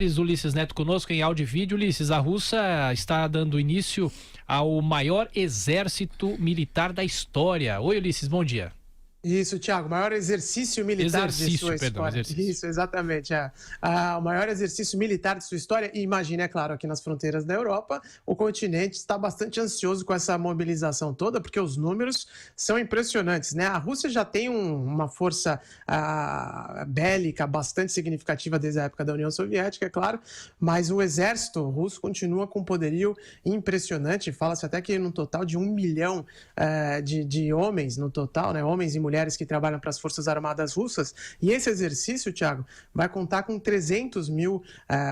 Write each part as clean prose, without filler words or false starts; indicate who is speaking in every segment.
Speaker 1: Ulisses Neto conosco em áudio e vídeo. Ulisses, a Rússia está dando início ao maior exército militar da história. Oi, Ulisses, bom dia.
Speaker 2: Isso, Thiago, o maior exercício militar de sua história. Isso, exatamente. O maior exercício militar de sua história. E imagine, é claro, aqui nas fronteiras da Europa, o continente está bastante ansioso com essa mobilização toda, porque os números são impressionantes, né? A Rússia já tem uma força bélica bastante significativa desde a época da União Soviética, é claro, mas o exército russo continua com um poderio impressionante. Fala-se até que no total de 1 milhão de homens, no total, né? Homens e mulheres que trabalham para as Forças Armadas Russas. E esse exercício, Thiago, vai contar com 300 mil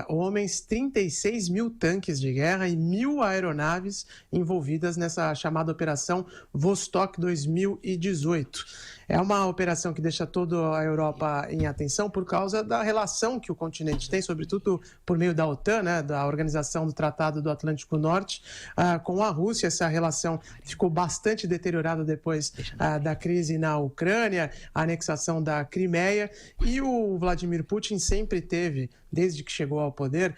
Speaker 2: homens, 36 mil tanques de guerra e 1.000 aeronaves envolvidas nessa chamada Operação Vostok 2018. É uma operação que deixa toda a Europa em atenção por causa da relação que o continente tem, sobretudo por meio da OTAN, né, da Organização do Tratado do Atlântico Norte, com a Rússia. Essa relação ficou bastante deteriorada depois da crise na Ucrânia, a anexação da Crimeia, e o Vladimir Putin sempre teve, desde que chegou ao poder,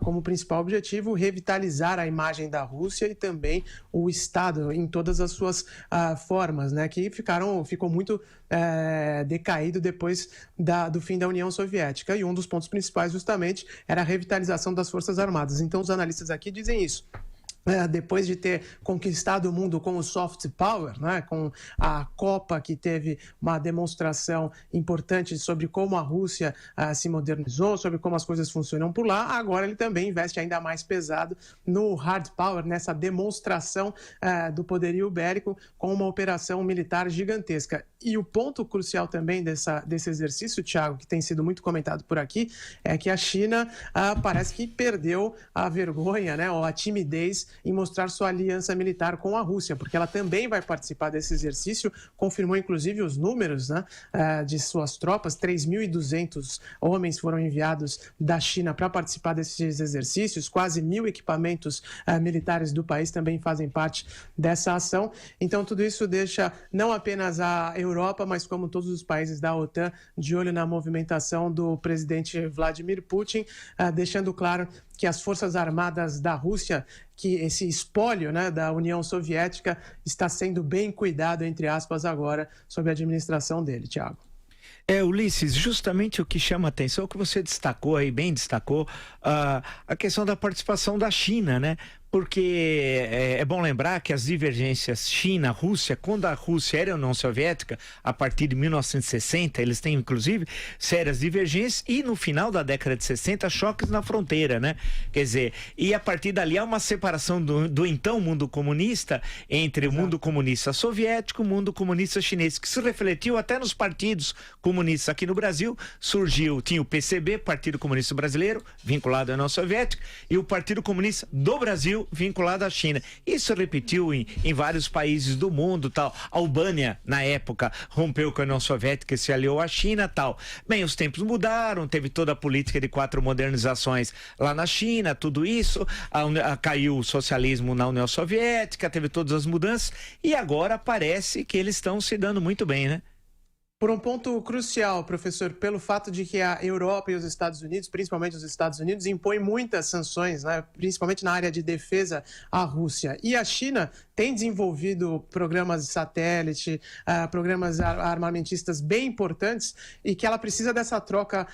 Speaker 2: como principal objetivo revitalizar a imagem da Rússia e também o Estado em todas as suas formas, né, que ficou muito decaído depois do fim da União Soviética. E um dos pontos principais, justamente, era a revitalização das Forças Armadas. Então, os analistas aqui dizem isso. Depois de ter conquistado o mundo com o soft power, né, com a Copa, que teve uma demonstração importante sobre como a Rússia se modernizou, sobre como as coisas funcionam por lá, agora ele também investe ainda mais pesado no hard power, nessa demonstração do poderio bélico com uma operação militar gigantesca. E o ponto crucial também desse exercício, Thiago, que tem sido muito comentado por aqui, é que a China parece que perdeu a vergonha, né, ou a timidez em mostrar sua aliança militar com a Rússia, porque ela também vai participar desse exercício, confirmou inclusive os números, né, de suas tropas. 3.200 homens foram enviados da China para participar desses exercícios, quase 1.000 equipamentos militares do país também fazem parte dessa ação. Então tudo isso deixa não apenas a Europa, mas como todos os países da OTAN, de olho na movimentação do presidente Vladimir Putin, deixando claro que as Forças Armadas da Rússia, que esse espólio, né, da União Soviética, está sendo bem cuidado, entre aspas, agora, sob a administração dele, Thiago.
Speaker 3: Ulisses, justamente o que chama a atenção, o que você destacou aí, bem destacou, a questão da participação da China, né? Porque é bom lembrar que as divergências China-Rússia, quando a Rússia era a União Soviética, a partir de 1960, eles têm inclusive sérias divergências, e no final da década de 60, choques na fronteira, né? Quer dizer, e a partir dali há uma separação do então mundo comunista entre o mundo comunista soviético e o mundo comunista chinês, que se refletiu até nos partidos comunistas aqui no Brasil. Tinha o PCB, Partido Comunista Brasileiro, vinculado à União Soviética, e o Partido Comunista do Brasil, vinculado à China. Isso repetiu em vários países do mundo, tal. A Albânia, na época, rompeu com a União Soviética e se aliou à China, tal. Bem, os tempos mudaram, teve toda a política de 4 modernizações lá na China, tudo isso, caiu o socialismo na União Soviética, teve todas as mudanças, e agora parece que eles estão se dando muito bem, né?
Speaker 2: Por um ponto crucial, professor, pelo fato de que a Europa e os Estados Unidos, principalmente os Estados Unidos, impõem muitas sanções, né, principalmente na área de defesa à Rússia. E a China tem desenvolvido programas de satélite, programas armamentistas bem importantes, e que ela precisa dessa troca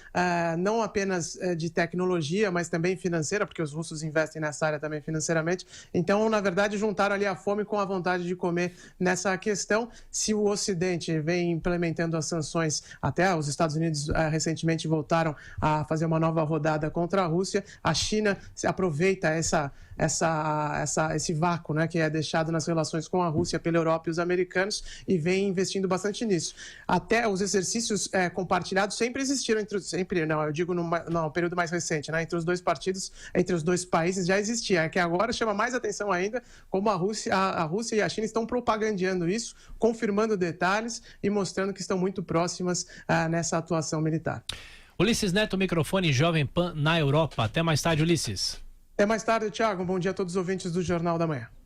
Speaker 2: não apenas de tecnologia, mas também financeira, porque os russos investem nessa área também financeiramente. Então, na verdade, juntaram ali a fome com a vontade de comer nessa questão. Se o Ocidente vem implementando as sanções, até os Estados Unidos recentemente voltaram a fazer uma nova rodada contra a Rússia, a China aproveita esse vácuo, né, que é deixado nas relações com a Rússia pela Europa e os americanos, e vem investindo bastante nisso. Até os exercícios compartilhados sempre existiram, eu digo no período mais recente, né, entre os dois partidos, entre os dois países já existia, é que agora chama mais atenção ainda como a Rússia e a China estão propagandeando isso, confirmando detalhes e mostrando que estão muito próximas nessa atuação militar.
Speaker 1: Ulisses Neto, microfone Jovem Pan na Europa. Até mais tarde, Ulisses.
Speaker 2: Até mais tarde, Thiago. Um bom dia a todos os ouvintes do Jornal da Manhã.